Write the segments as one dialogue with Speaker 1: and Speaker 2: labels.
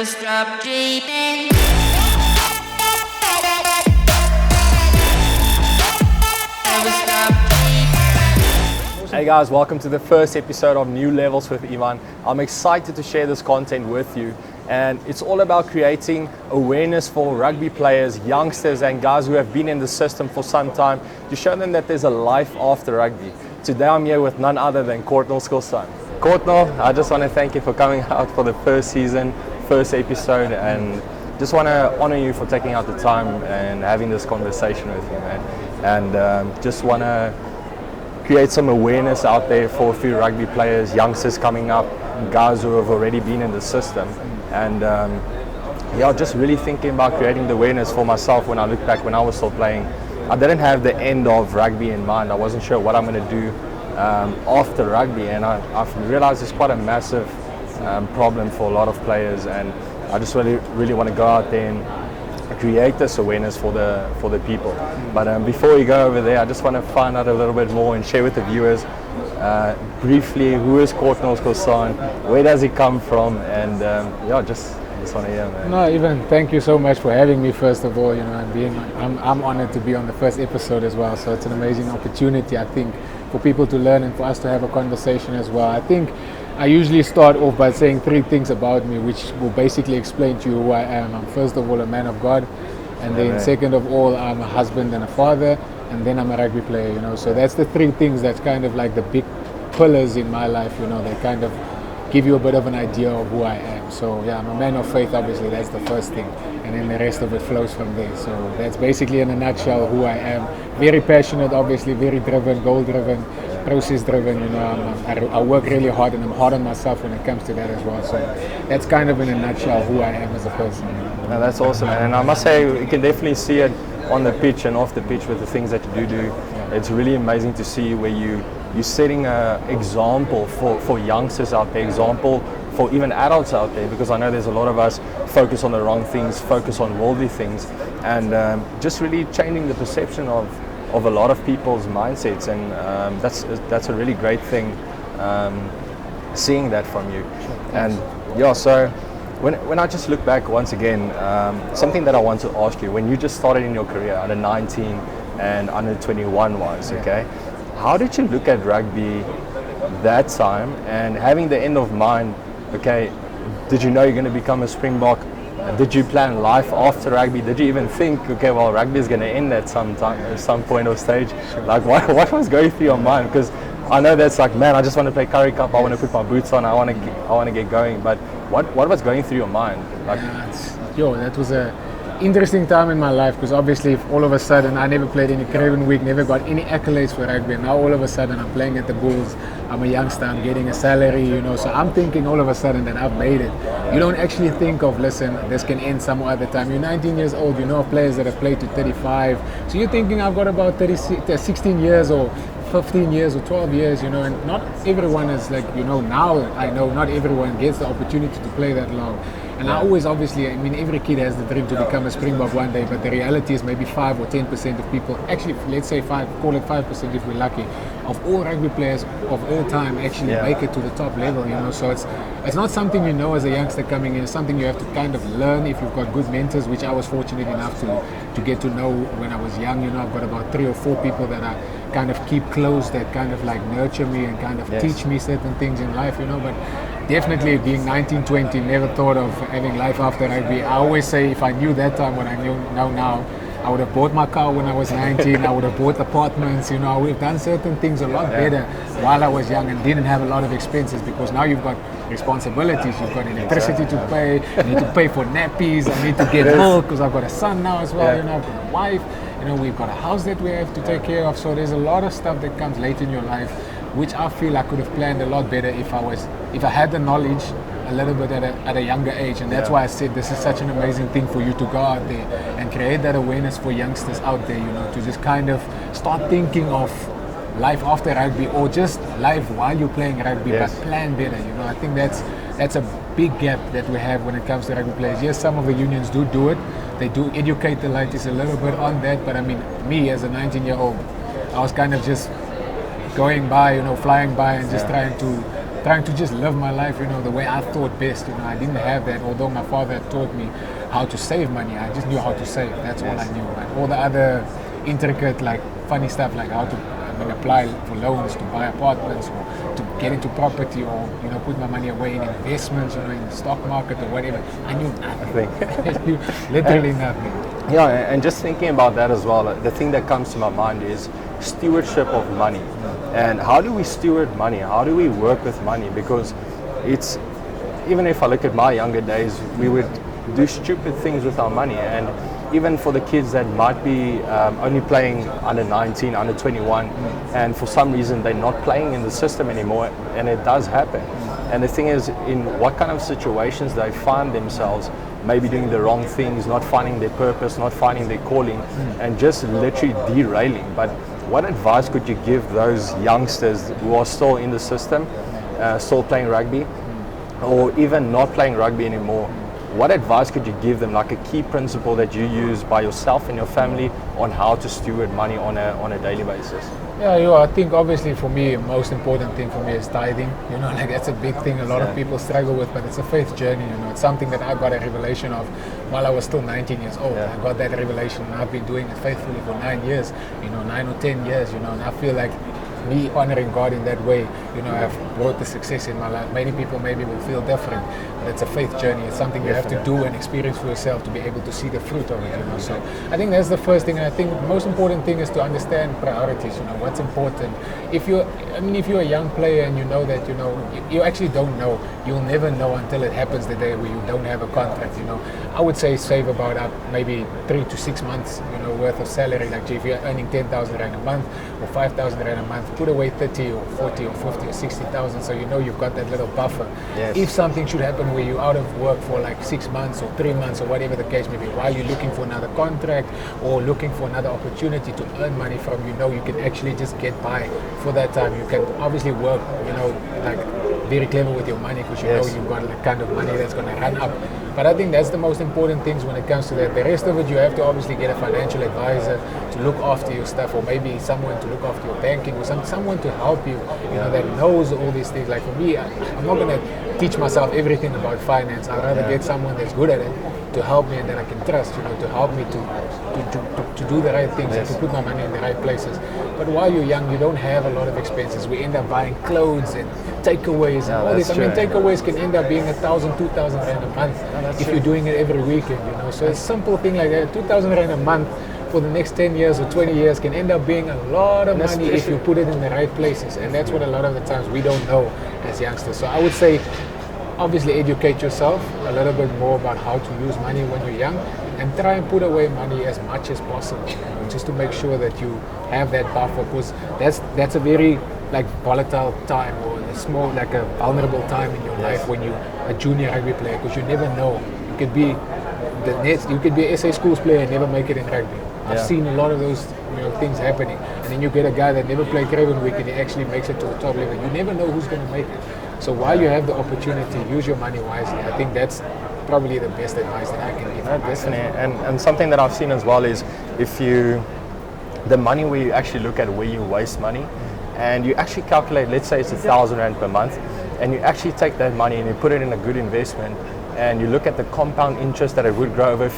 Speaker 1: Never stop dreaming. Never stop dreaming.
Speaker 2: Hey guys, welcome to the first episode of New Levels with Ivan. I'm excited to share this content with you, and it's all about creating awareness for rugby players, youngsters and guys who have been in the system for some time, to show them that there's a life after rugby. Today I'm here with none other than Courtnall Skosan. Courtnall, I just want to thank you for coming out for the first season, first episode, and just want to honor you for taking out the time and having this conversation with you, man. And just want to create some awareness out there for a few rugby players, youngsters coming up, guys who have already been in the system. And just really thinking about creating the awareness for myself. When I look back when I was still playing, I didn't have the end of rugby in mind. I wasn't sure what I'm going to do after rugby, and I've realized it's quite a massive problem for a lot of players, and I just really want to go out there and create this awareness for the people. But before we go over there, I just want to find out a little bit more and share with the viewers briefly, who is Courtnall Skosan, where does he come from, and just want to hear, man.
Speaker 3: No, Ivan, thank you so much for having me, first of all, and I'm honored to be on the first episode as well, so it's an amazing opportunity, I think, for people to learn and for us to have a conversation as well. I think I usually start off by saying 3 things about me, which will basically explain to you who I am. I'm first of all a man of God, and then second of all, I'm a husband and a father, and then I'm a rugby player, so that's the 3 things that's kind of like the big pillars in my life, they kind of give you a bit of an idea of who I am. So yeah, I'm a man of faith, obviously, that's the first thing, and then the rest of it flows from there. So that's basically in a nutshell who I am. Very passionate, obviously, very driven, goal driven, process driven, I work really hard, and I'm hard on myself when it comes to that as well. So that's kind of in a nutshell who I am as a person.
Speaker 2: No, that's awesome, man. And I must say, you can definitely see it on the pitch and off the pitch with the things that you do. Yeah. It's really amazing to see where you're setting an example for youngsters out there, example for even adults out there, because I know there's a lot of us focus on the wrong things, focus on worldly things, and just really changing the perception of a lot of people's mindsets, and that's a really great thing, seeing that from you. And so when I just look back once again, something that I want to ask you, when you just started in your career, under 19 and under 21 okay, how did you look at rugby that time, and having the end of mind, okay, did you know you're going to become a Springbok? Did you plan life after rugby? Did you even think, okay, well, rugby is going to end at some point or stage? Like, what was going through your mind? Because I know that's like, man, I just want to play Curry Cup, I want to put my boots on, I want to get going. But what was going through your mind? Like,
Speaker 3: that was a interesting time in my life, because obviously all of a sudden I never played any Craven Week, never got any accolades for rugby, and now all of a sudden I'm playing at the Bulls, I'm a youngster, I'm getting a salary, so I'm thinking all of a sudden that I've made it. You don't actually think of, listen, this can end some other time. You're 19 years old, you know of players that have played to 35, so you're thinking I've got about 16 years or 15 years or 12 years, and not everyone is like, now I know not everyone gets the opportunity to play that long. And I always, obviously, every kid has the dream to become a Springbok one day, but the reality is maybe 5 or 10% of people, actually, let's say 5, call it 5% if we're lucky, of all rugby players of all time actually make it to the top level, So it's not something as a youngster coming in, it's something you have to kind of learn if you've got good mentors, which I was fortunate enough to get to know when I was young, I've got about 3 or 4 people that I kind of keep close, that kind of like nurture me and kind of teach me certain things in life, but definitely being 19, 20, never thought of having life after rugby. I always say, if I knew that time what I know now, I would have bought my car when I was 19, I would have bought apartments, I would have done certain things a lot better while I was young and didn't have a lot of expenses, because now you've got responsibilities, you've got electricity to pay, I need to pay for nappies, I need to get milk because I've got a son now as well, I've got a wife, we've got a house that we have to take care of, so there's a lot of stuff that comes late in your life, which I feel I could have planned a lot better if I had the knowledge a little bit at a younger age, and that's why I said this is such an amazing thing for you to go out there and create that awareness for youngsters out there, to just kind of start thinking of life after rugby, or just life while you're playing rugby, but plan better, I think that's a big gap that we have when it comes to rugby players. Yes, some of the unions do it, they do educate the ladies a little bit on that, but me as a 19-year-old, I was kind of just going by, flying by and just trying to trying to just live my life, the way I thought best. I didn't have that. Although my father had taught me how to save money, I just knew how to save. That's all I knew. And all the other intricate, funny stuff, like how to apply for loans to buy apartments or to get into property, or put my money away in investments, in the stock market or whatever. I knew nothing. I knew literally nothing.
Speaker 2: Yeah, and just thinking about that as well, the thing that comes to my mind is stewardship of money. And how do we steward money? How do we work with money? Because it's, even if I look at my younger days, we would do stupid things with our money. And even for the kids that might be only playing under 19, under 21, and for some reason they're not playing in the system anymore, and it does happen. And the thing is, in what kind of situations they find themselves, maybe doing the wrong things, not finding their purpose, not finding their calling, and just literally derailing. But what advice could you give those youngsters who are still in the system, still playing rugby, or even not playing rugby anymore? What advice could you give them, like a key principle that you use by yourself and your family on how to steward money on a daily basis?
Speaker 3: Yeah, I think obviously for me, most important thing for me is tithing. That's a big thing a lot of people struggle with, but it's a faith journey. It's something that I got a revelation of while I was still 19 years old. I got that revelation, and I've been doing it faithfully for 9 years, 9 or 10 years, and I feel like me honoring God in that way, have brought the success in my life. Many people maybe will feel different, but it's a faith journey. It's something you have to do and experience for yourself to be able to see the fruit of it. So I think that's the first thing, and I think the most important thing is to understand priorities. What's important. If you're a young player and you know that you actually don't know, you'll never know until it happens the day where you don't have a contract. I would say save about maybe 3 to 6 months worth of salary. Like if you're earning 10,000 rand a month or 5,000 rand a month, put away 30 or 40 or 50 or 60,000, so you've got that little buffer.
Speaker 2: Yes.
Speaker 3: If something should happen where you're out of work for like 6 months or 3 months or whatever the case may be, while you're looking for another contract or looking for another opportunity to earn money from, you can actually just get by for that time. You can obviously work, very clever with your money, because you've got the kind of money that's going to run up. But I think that's the most important things when it comes to that. The rest of it, you have to obviously get a financial advisor to look after your stuff, or maybe someone to look after your banking, or someone to help you, that knows all these things. Like for me, I'm not going to teach myself everything about finance. I'd rather get someone that's good at it to help me and that I can trust, to help me to do the right things and to put my money in the right places. But while you're young, you don't have a lot of expenses. We end up buying clothes and takeaways and all this. Takeaways can end up being 1,000, 2,000 rand a month if you're doing it every weekend. So a simple thing like that, 2,000 rand a month for the next 10 years or 20 years can end up being a lot of money if you put it in the right places. And that's what a lot of the times we don't know as youngsters. So I would say, obviously educate yourself a little bit more about how to use money when you're young, and try and put away money as much as possible, just to make sure that you have that buffer, because that's a very volatile time, or a small, a vulnerable time in your life when you're a junior rugby player, because you never know. You could be a SA schools player and never make it in rugby. I've seen a lot of those things happening, and then you get a guy that never played Craven Week and he actually makes it to the top level. You never know who's going to make it. So while you have the opportunity, use your money wisely. I think that's probably the best advice that I can give.
Speaker 2: Definitely, and something that I've seen as well is the money where you actually look at where you waste money, and you actually calculate, let's say it's 1,000 rand per month, and you actually take that money and you put it in a good investment, and you look at the compound interest that it would grow over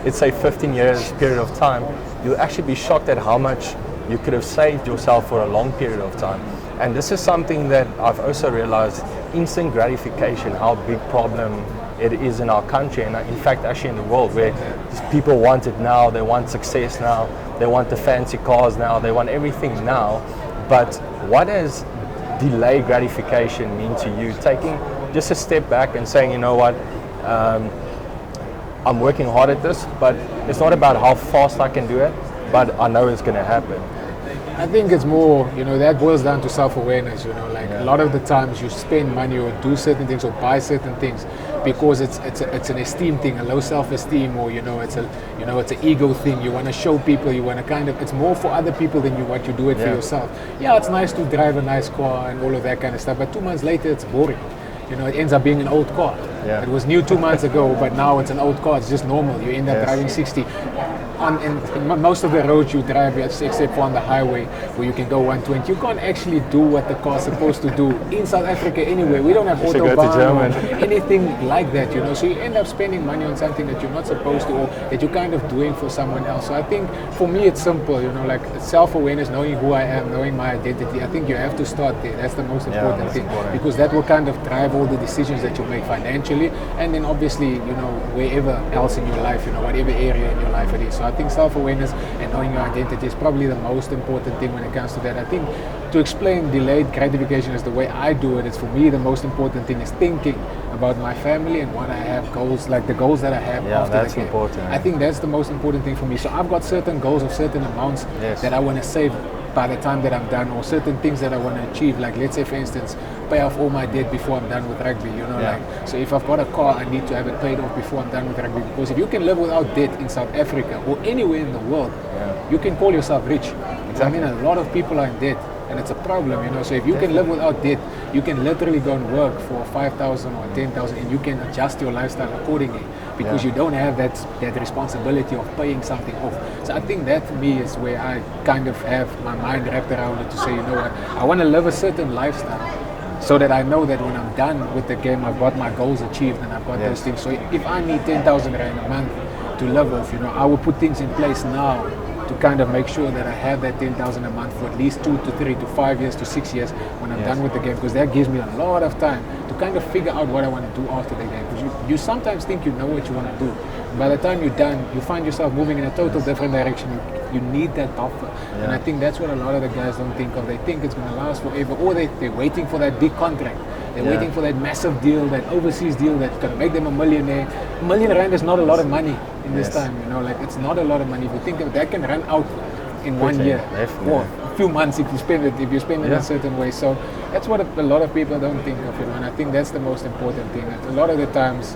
Speaker 2: let's say 15 years period of time, you'll actually be shocked at how much you could have saved yourself for a long period of time. And this is something that I've also realized, instant gratification, how big problem it is in our country, and in fact actually in the world, where people want it now, they want success now, they want the fancy cars now, they want everything now. But what does delayed gratification mean to you? Taking just a step back and saying, you know what, I'm working hard at this, but it's not about how fast I can do it, but I know it's going to happen.
Speaker 3: I think it's more, that boils down to self-awareness, a lot of the times you spend money or do certain things or buy certain things because it's an esteem thing, a low self-esteem, or it's an ego thing. You want to show people, you want to it's more for other people than what you do it for yourself. Yeah, it's nice to drive a nice car and all of that kind of stuff, but 2 months later it's boring. It ends up being an old car. It was new 2 months ago, but now it's an old car. It's just normal. You end up driving 60. most of the roads you drive, except for on the highway where you can go 120, you can't actually do what the car's supposed to do in South Africa anyway. We don't have
Speaker 2: should go to
Speaker 3: autobahn
Speaker 2: Germany.
Speaker 3: or anything like that, you know. So you end up spending money on something that you're not supposed to, or that you're kind of doing for someone else. So I think for me it's simple, you know, like self-awareness, knowing who I am, knowing my identity. I think you have to start there. That's the most important
Speaker 2: that's
Speaker 3: thing,
Speaker 2: important.
Speaker 3: because that will kind of drive all the decisions that you make financially, and then obviously, you know, wherever else in your life, you know, whatever area in your life it is. So I think self-awareness and knowing your identity is probably the most important thing when it comes to that. I think to explain delayed gratification as the way I do it, it's for me the most important thing is thinking about my family and what I have goals, like the goals that I have after
Speaker 2: that's
Speaker 3: the game.
Speaker 2: important.
Speaker 3: I think that's the most important thing for me. So I've got certain goals of certain amounts
Speaker 2: Yes.
Speaker 3: that I want to save by the time that I'm done, or certain things that I want to achieve, like let's say for instance pay off all my debt before I'm done with rugby, you know.
Speaker 2: Yeah.
Speaker 3: Like, so if I've got a car, I need to have it paid off before I'm done with rugby, because if you can live without debt in South Africa or anywhere in the world, you can call yourself rich. I mean, a lot of people are in debt and it's a problem, you know. So if you can live without debt, you can literally go and work for 5,000 or 10,000 and you can adjust your lifestyle accordingly, because you don't have that responsibility of paying something off. So I think that for me is where I kind of have my mind wrapped around it, to say, you know what, I want to live a certain lifestyle so that I know that when I'm done with the game, I've got my goals achieved and I've got those things. So if I need 10,000 rand a month to live off, you know, I will put things in place now to kind of make sure that I have that 10,000 a month for at least 2 to 3 to 5 years to 6 years when I'm done with the game, because that gives me a lot of time to kind of figure out what I want to do after the game. Because you sometimes think you know what you want to do. By the time you're done, you find yourself moving in a total different direction. You need that buffer. And I think that's what a lot of the guys don't think of. They think it's going to last forever, or they're waiting for that big contract. They're waiting for that massive deal, that overseas deal that's going to make them a millionaire. R1 million is not a lot of money in this time, you know, like it's not a lot of money. If you think of that, can run out in 1 year or a few months if you spend it in a certain way. So that's what a lot of people don't think of, you know, and I think that's the most important thing. A lot of the times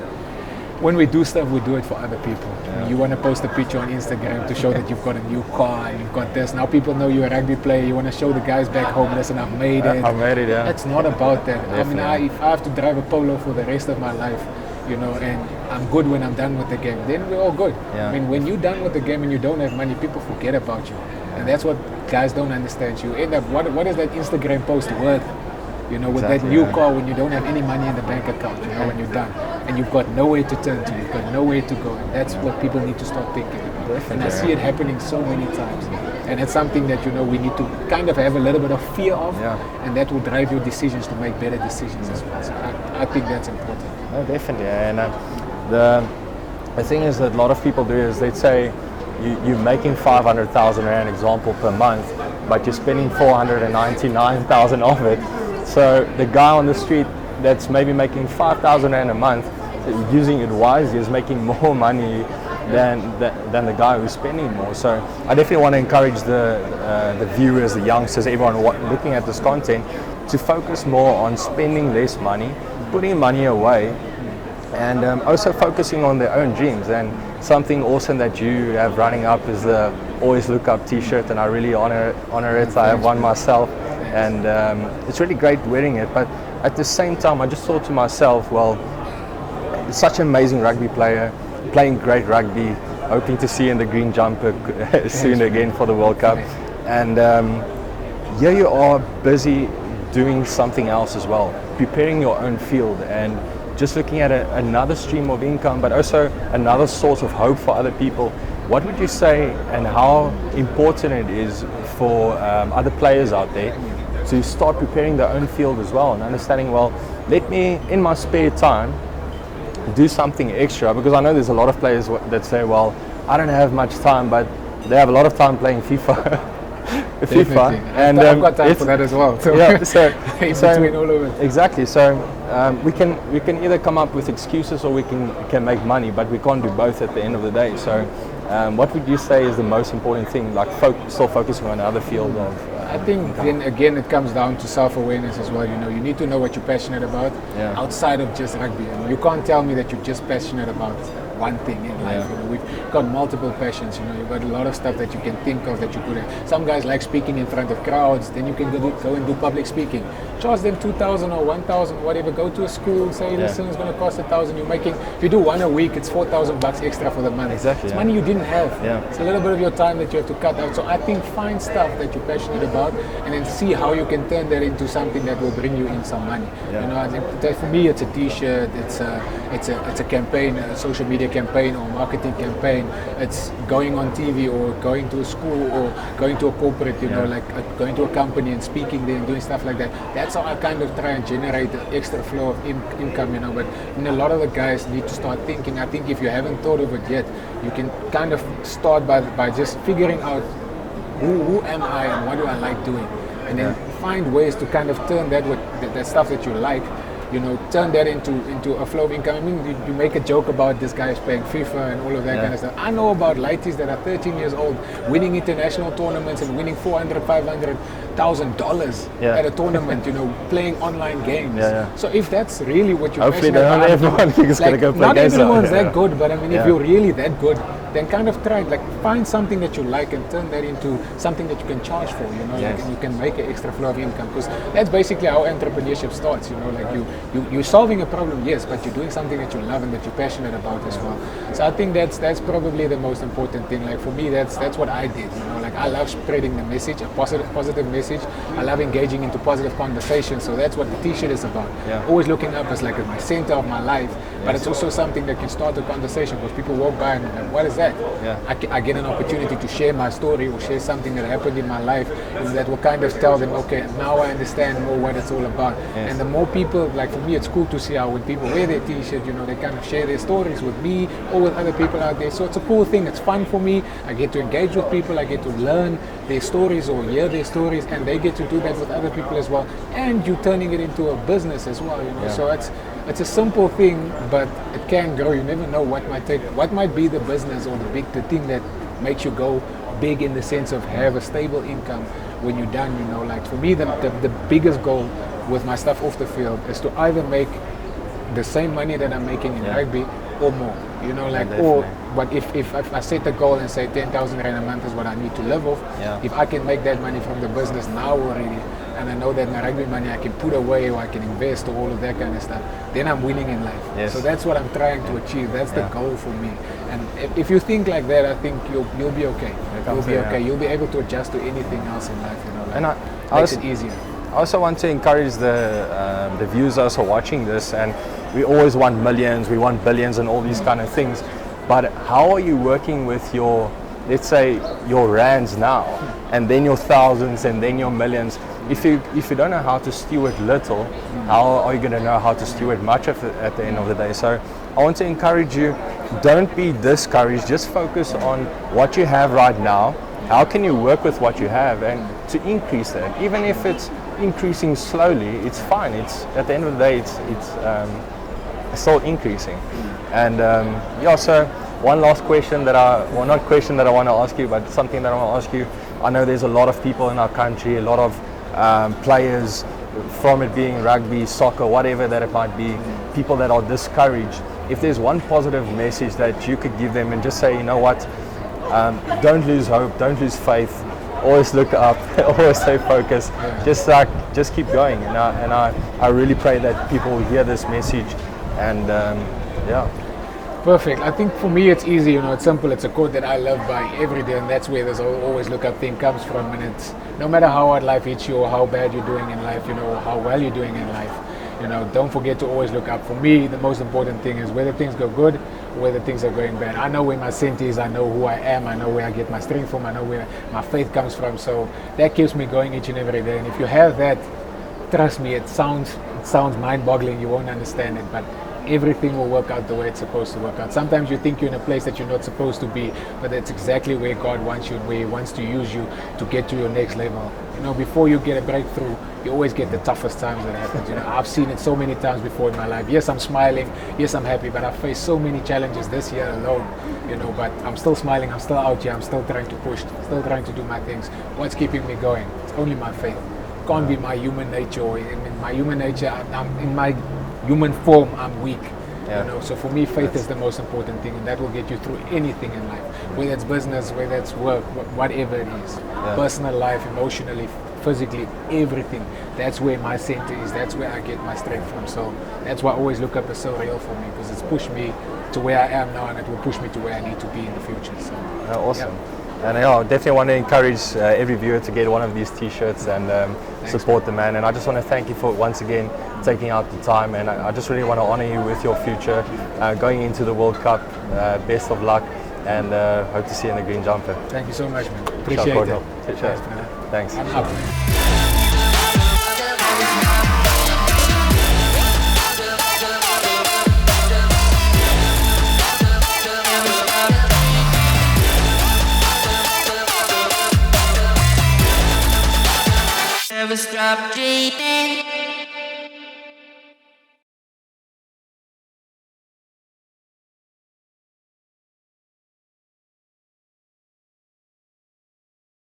Speaker 3: when we do stuff, we do it for other people. You want to post a picture on Instagram to show that you've got a new car and you've got this. Now people know you're a rugby player. You want to show the guys back home, listen, I've made it.
Speaker 2: I've made it, yeah.
Speaker 3: It's not about that.
Speaker 2: Definitely.
Speaker 3: I mean, if I have to drive a Polo for the rest of my life, you know, and I'm good when I'm done with the game, then we're all good. I mean, when you're done with the game and you don't have money, people forget about you. And that's what guys don't understand. You end up, what is that Instagram post worth? You know, with that new car, when you don't have any money in the bank account, you know, when you're done. And you've got nowhere to turn to, you've got nowhere to go. And that's what people need to start thinking about. And I see it happening so many times. And it's something that, you know, we need to kind of have a little bit of fear of. And that will drive your decisions to make better decisions as well. So I think that's important.
Speaker 2: No, definitely. And the thing is that a lot of people do is they'd say you're making 500,000 rand example per month, but you're spending 499,000 of it. So the guy on the street that's maybe making 5,000 rand a month, using it wisely, is making more money than the guy who's spending more. So I definitely want to encourage the viewers, the youngsters, everyone looking at this content, to focus more on spending less money, putting money away, and also focusing on their own dreams. And something awesome that you have running up is the Always Look Up t-shirt, and I really honor it. I have one myself, and it's really great wearing it. But at the same time, I just thought to myself, well, such an amazing rugby player, playing great rugby, hoping to see in the green jumper soon again for the World Cup. And here you are busy doing something else as well, preparing your own field and just looking at another stream of income, but also another source of hope for other people. What would you say, and how important it is for other players out there to start preparing their own field as well, and understanding, well, let me, in my spare time, do something extra? Because I know there's a lot of players that say, well, I don't have much time, but they have a lot of time playing FIFA. FIFA, and
Speaker 3: I've got time for that as well. So
Speaker 2: yeah, so
Speaker 3: between all of it.
Speaker 2: Exactly. So we can either come up with excuses or we can make money, but we can't do both at the end of the day. So what would you say is the most important thing, like still focusing on another field of?
Speaker 3: I think then again it comes down to self-awareness as well. You know, you need to know what you're passionate about outside of just rugby. And you can't tell me that you're just passionate about one thing in life. You know, we've got multiple passions. You know, you've got a lot of stuff that you can think of that you could have. Some guys like speaking in front of crowds. Then you can go and do public speaking. charge them 2,000 or 1,000, whatever. Go to a school, say, listen, it's going to cost 1,000. You're making, if you do one a week, it's $4,000 extra for the month.
Speaker 2: Exactly,
Speaker 3: It's money you didn't have.
Speaker 2: Yeah.
Speaker 3: It's a little bit of your time that you have to cut out. So I think find stuff that you're passionate about, and then see how you can turn that into something that will bring you in some money.
Speaker 2: Yeah.
Speaker 3: You know, I think that for me, it's a T-shirt, it's a campaign, a social media campaign or marketing campaign. It's going on TV or going to a school or going to a corporate, you know, like going to a company and speaking there and doing stuff like that. That's how I kind of try and generate an extra flow of income, you know. But a lot of the guys need to start thinking. I think if you haven't thought of it yet, you can kind of start by just figuring out who am I and what do I like doing, and then find ways to kind of turn that with that stuff that you like, you know, turn that into a flow of income. I mean, you make a joke about this guy is playing FIFA and all of that kind of stuff. I know about lighties that are 13 years old winning international tournaments and winning $400,000-$500,000 at a tournament, you know, playing online games. So if that's really what you're
Speaker 2: hopefully
Speaker 3: passionate about,
Speaker 2: everyone is going to go play
Speaker 3: not
Speaker 2: games.
Speaker 3: everyone's that good, but I mean, if you're really that good, then kind of try, like, find something that you like and turn that into something that you can charge for, you know, like, and you can make an extra flow of income, because that's basically how entrepreneurship starts, you know, like you're solving a problem, yes, but you're doing something that you love and that you're passionate about as well. So I think that's probably the most important thing. Like for me, that's what I did, you know, like I love spreading the message, a positive message. I love engaging into positive conversations, so that's what the T-shirt is about. Always looking up as like my center of my life, but it's also something that can start a conversation, because people walk by and like, what is that? I get an opportunity to share my story or share something that happened in my life, and that will kind of tell them, okay, now I understand more what it's all about. And the more people, like for me, it's cool to see how when people wear their T-shirt, you know, they kind of share their stories with me or with other people out there. So it's a cool thing. It's fun for me. I get to engage with people. I get to learn their stories or hear their stories, and they get to do that with other people as well. And you're turning it into a business as well, you know. So it's a simple thing, but it can grow. You never know what might be the business or the thing that makes you go big, in the sense of have a stable income when you're done, you know. Like for me, the biggest goal with my stuff off the field is to either make the same money that I'm making in rugby or more, you know, like, but if I set a goal and say 10,000 Rand a month is what I need to live off, if I can make that money from the business now already, and I know that my rugby money I can put away or I can invest or all of that kind of stuff, then I'm winning in life. So that's what I'm trying to achieve. That's the goal for me. And if you think like that, I think you'll be okay. You'll be okay. You'll be able to adjust to anything else in life, you know, like,
Speaker 2: and
Speaker 3: makes it easier.
Speaker 2: I also want to encourage the viewers also watching this, and we always want millions, we want billions and all these kind of things, but how are you working with your, let's say, your rands now, and then your thousands, and then your millions? If you don't know how to steward little, how are you going to know how to steward much at the end of the day? So I want to encourage you, don't be discouraged, just focus on what you have right now. How can you work with what you have and to increase that? Even if it's increasing slowly, it's fine. It's at the end of the day, it's still increasing. And so one last question not question that I want to ask you, but something that I want to ask you. I know there's a lot of people in our country, a lot of players, from it being rugby, soccer, whatever that it might be, people that are discouraged. If there's one positive message that you could give them and just say, you know what, don't lose hope, don't lose faith, always look up, always stay focused, just keep going. And I really pray that people will hear this message, and
Speaker 3: Perfect. I think for me it's easy, you know, it's simple. It's a quote that I live by every day, and that's where this always look up thing comes from. And it's no matter how hard life hits you or how bad you're doing in life, you know, or how well you're doing in life, you know, don't forget to always look up. For me, the most important thing is whether things go good or whether things are going bad. I know where my scent is, I know who I am, I know where I get my strength from, I know where my faith comes from. So that keeps me going each and every day. And if you have that, trust me, it sounds mind-boggling, you won't understand it, but everything will work out the way it's supposed to work out. Sometimes you think you're in a place that you're not supposed to be, but that's exactly where God wants you and where He wants to use you to get to your next level. You know, before you get a breakthrough, you always get the toughest times that happens. You know, I've seen it so many times before in my life. Yes, I'm smiling. Yes, I'm happy, but I've faced so many challenges this year alone. You know, but I'm still smiling. I'm still out here. I'm still trying to push. Still trying to do my things. What's keeping me going? It's only my faith. It can't be my human nature. Or in my human nature, I'm in my human form, I'm weak. You know, so for me, faith is the most important thing, and that will get you through anything in life, whether it's business, whether it's work, whatever it is, personal life, emotionally, physically, everything. That's where my center is. That's where I get my strength from. So that's why I always look up as so real for me, because it's pushed me to where I am now, and it will push me to where I need to be in the future. So
Speaker 2: Awesome.
Speaker 3: yeah.
Speaker 2: And I definitely want to encourage every viewer to get one of these t-shirts and support the man. And I just want to thank you for once again taking out the time, and I just really want to honor you with your future going into the World Cup. Best of luck, and hope to see you in the green jumper.
Speaker 3: Thank you so much, man. Appreciate
Speaker 2: Courtnall.
Speaker 3: it.
Speaker 2: Cheers. Thanks.
Speaker 3: I'm up, man.
Speaker 1: Never stop dreaming.